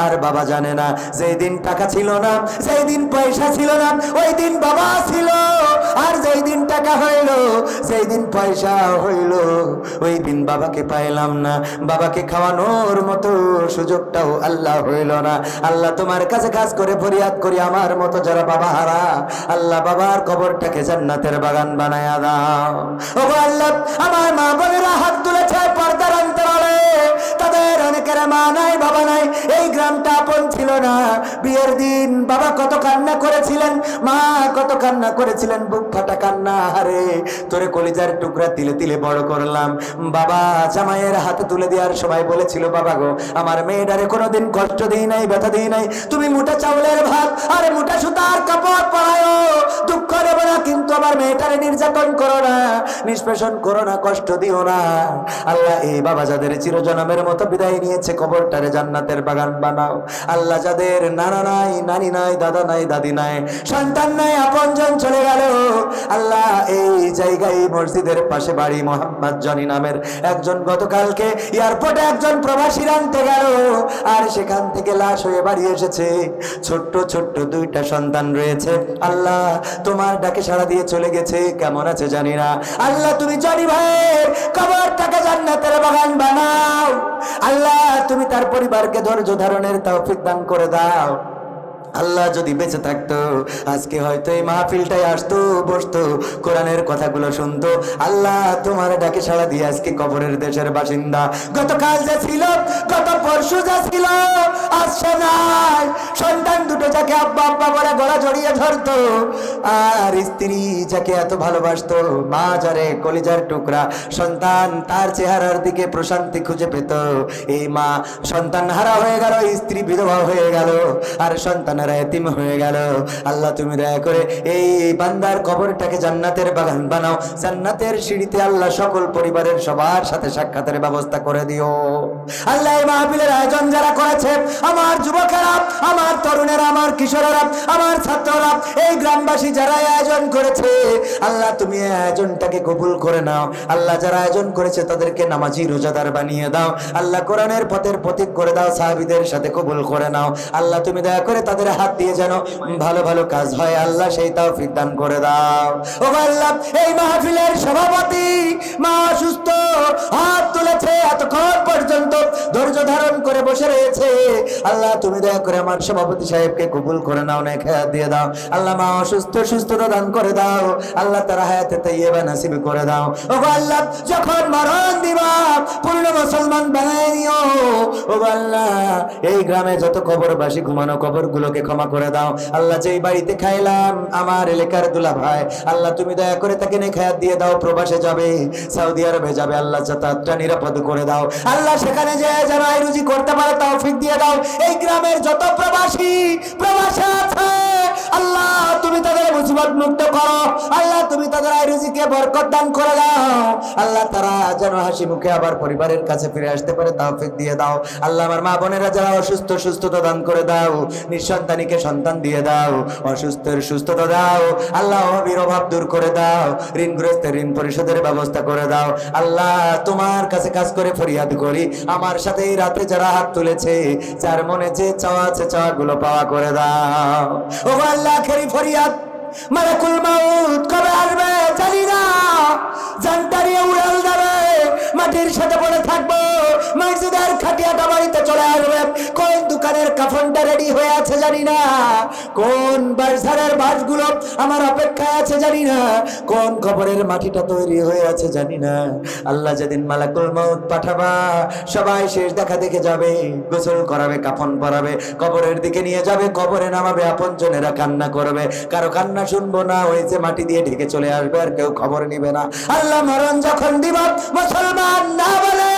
আর বাবা জানে না। যেই দিন টাকা ছিল না, যেই দিন পয়সা ছিল না, ওই দিন বাবা ছিল, আর যেই দিন টাকা হইল, যেই দিন পয়সা হইল, ওই দিন বাবাকে পাইলাম না। বাবাকে খাওয়ানোর মতো সুযোগটাও আল্লাহ হইল না। আল্লাহ তোমার কাছে কাজ করে ফরিয়াদ করি, আমার মতো যারা বাবা হারা, আল্লাহ বাবার কবরটাকে জান্নাতের বাগান বানায়া দাও। ও আল্লাহ আমার মা বোনেরা হাত তুলেছে পর্দার অন্তরালে, তাদের অনেকের মা নাই বাবা নাই, এই গ্রামটা আপন ছিল না। বিয়ের দিন বাবা কত কান্না করেছিলেন, মা কত কান্না করেছিলেন, বুক ফাটা কান্না। হারে তোরে কলিজার টুকরা তিলে তিলে বড় করলাম। বাবা জামাইয়ের হাতে তুলে দেওয়ার সময় বলেছিল, বাবা গো আমার মেয়েটারে কোনোদিন কষ্ট দিই নাই, ব্যথা দিই নাই, তুমি মোটা চাউলের ভাত আর মোটা সুতার কাপড় পরায়ো, দুঃখ দেবো না, কিন্তু আমার মেয়েটারে নির্যাতন করো না, নিষ্পেষণ করো না, কষ্ট দিও না। আল্লাহ এই বাবা যাদের চিরজনমের মতো বিদায় নিয়েছে, কবরটারে জান্নাতের বাগান বানাও। আল্লাহ যাদের নানা নাই, নানি নাই, দাদা নাই, দাদি নাই, সন্তান নাই, আপনজন চলে গেল, আল্লাহ এই জায়গায় মসজিদের পাশে বাড়ি মোহাম্মদ জনি নামের একজন গতকালকে এয়ারপোর্টে একজন প্রবাসী আনতে গেল, আর সেখান থেকে লাশ হয়ে বাড়ি এসেছে। ছোট্ট ছোট্ট দুইটা সন্তান রয়েছে। আল্লাহ তোমার ডাকে সাড়া দিয়ে চলে গেছে, কেমন আছে জানি না। আল্লাহ তুমি জনি ভাইয়ের কবরটাকে জান্নাতের বাগান বানাও। আল্লাহ তুমি তার পরিবারকে ধৈর্য ধারণের তৌফিক দান করে দাও। আল্লাহ যদি বেঁচে থাকতো আজকে হয়তো এই মাহফিলটাই আসতো, বসতো, কোরআনের কথাগুলো শুনতো। আল্লাহ তোমার ডাকে সাড়া দিয়ে আজকে কবরের দেশের বাসিন্দা। গতকাল যা ছিল, গত পরশু যা ছিল, আসছে নাই। সন্তান দুটো যাকে আব্বা আব্বা বলে গলা জড়িয়ে ধরতো, আর স্ত্রী যাকে এত ভালোবাসতো, মা যারে কলিজার টুকরা, সন্তান তার চেহারার দিকে প্রশান্তি খুঁজে পেত, এই মা সন্তান হারা হয়ে গেল, স্ত্রী বিধবা হয়ে গেল, আর সন্তান এতিম হয়ে গেল। আল্লাহ তুমি দয়া করে এই বান্দার কবরটাকে জান্নাতের বাগান বানাও। জান্নাতের সিঁড়িতে আল্লাহ সকল পরিবারের সবার সাথে সাক্ষাতের ব্যবস্থা করে দিও। আল্লাহ এই মাহফিলের আয়োজন যারা করেছে, আমার যুবকেরা, আমার তরুণেরা, আমার কিশোরেরা, আমার ছাত্ররা, এই গ্রামবাসী যারা আয়োজন করেছে, আল্লাহ তুমি এই আয়োজনটাকে কবুল করে নাও। আল্লাহ যারা আয়োজন করেছে তাদেরকে নামাজি রোজাদার বানিয়ে দাও। আল্লাহ কোরআনের পথের প্রতীক করে দাও, সাহাবীদের সাথে কবুল করে নাও। আল্লাহ তুমি দয়া করে তাদের হাত দিয়ে যেন ভালো ভালো কাজ হয়, আল্লাহ সেই তৌফিক দান করে দাও। ও আল্লাহ এই মাহফিলের সভাপতি মা অসুস্থ, হাত তুলেছে, এতক্ষণ পর্যন্ত ধৈর্য ধারণ করে বসে রয়েছে। আল্লাহ তুমি দয়া করে আমার সভাপতি সাহেবকে কবুল করে নাও, নেক হায়াত দিয়ে দাও। আল্লাহ মা অসুস্থ, সুস্থতা দান করে দাও। আল্লাহ তার হায়াতে তাইয়্যিবা নসিব করে দাও। ও আল্লাহ যখন মরণ দিবা পূর্ণ মুসলমান বানায় নিও। ও আল্লাহ এই গ্রামে যত কবরবাসী ঘুমানো কবরগুলোকে ক্ষমা করে দাও। আল্লাহ যেই বাড়িতে খাইলাম আমার এলাকার দুলা ভাই, আল্লাহ তুমি দয়া করে তাকে নেক হায়াত দিয়ে দাও। প্রবাসে যাবে, সৌদি আরবে যাবে, আল্লাহ যাতায়াতটা নিরাপদ করে দাও। আল্লাহ সেখানে যে যেন আয় রুজি করতে পারে তৌফিক দিয়ে দাও। এই গ্রামের যত প্রবাসী আছে, আল্লাহ তুমি তাদের মুসিবত মুক্ত করো। আল্লাহ তুমি তাদের আয় রুজিকে বরকত দান করে দাও। আল্লাহ তারা যেন হাসি মুখে আবার পরিবারের কাছে ফিরে আসতে পারে তৌফিক দিয়ে দাও। আল্লাহ আমার মা বোনেরা যারা অসুস্থ, সুস্থতা দান করে দাও। নিঃসন্তানীকে সন্তান দিয়ে দাও, অসুস্থের সুস্থতা দাও। আল্লাহ অভাবীর অভাব দূর করে দাও, ঋণগ্রস্তের ঋণ পরিশোধের ব্যবস্থা করে দাও। আল্লাহ তোমার কাছে কাজ করে ফরিয়াদ করি, আমার সাথে এই রাতে যারা হাত তুলেছে, যার মনে যে চাওয়া আছে চাওয়াগুলো পাওয়া করে দাও। ও আল্লাহ আখেরি ফরিয়াদ, মালাকুল মাউত কবে আসবে জানি না, জানতারিয়ে উড়াল যাবে, মাটির সাথে পড়ে থাকবো, মসজিদের খাটিয়াটা বাড়িতে চলে আসবে। কোন দোকানের কাফনটা রেডি হয়ে আছে জানি না, কোন বাসারের বাসগুলো আমার অপেক্ষায় আছে জানি না, কোন কবরের মাটিটা তৈরি হয়ে আছে জানি না। আল্লাহ যেদিন মালাকুল মাউত পাঠাবা, সবাই শেষ দেখা দেখে যাবে, গোসল করাবে, কাফন পরাবে, কবরের দিকে নিয়ে যাবে, কবরে নামাবে, আপনজনেরা কান্না করবে, কারো কান্না শুনবো না, ওই যে মাটি দিয়ে ঢেকে চলে আসবে, আর কেউ খবর নিবে না। আল্লাহ মরণ যখন দিব মুসলমান না বলে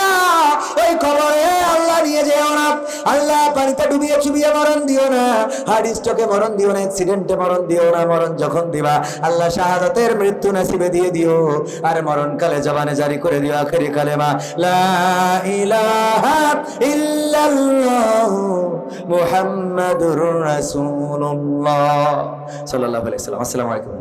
ওই খবরে আল্লাহ নিয়ে যেও না। আল্লাহ পানিতে ডুবিয়ে চুবিয়ে মরণ দিও না, হার্ট স্ট্রোকে মরণ দিও না, অ্যাক্সিডেন্টে মরণ দিও না। মরণ যখন দিবা আল্লাহ শাহাদাতের মৃত্যু নসিবে দিয়ে দিও। আর মরণকালে জবানে জারি করে দিও আখেরি কালেমা লা ইলাহা ইল্লাল্লাহ মুহাম্মাদুর রাসূলুল্লাহ সাল্লাল্লাহু আলাইহি ওয়াসাল্লাম। আসসালামু আলাইকুম।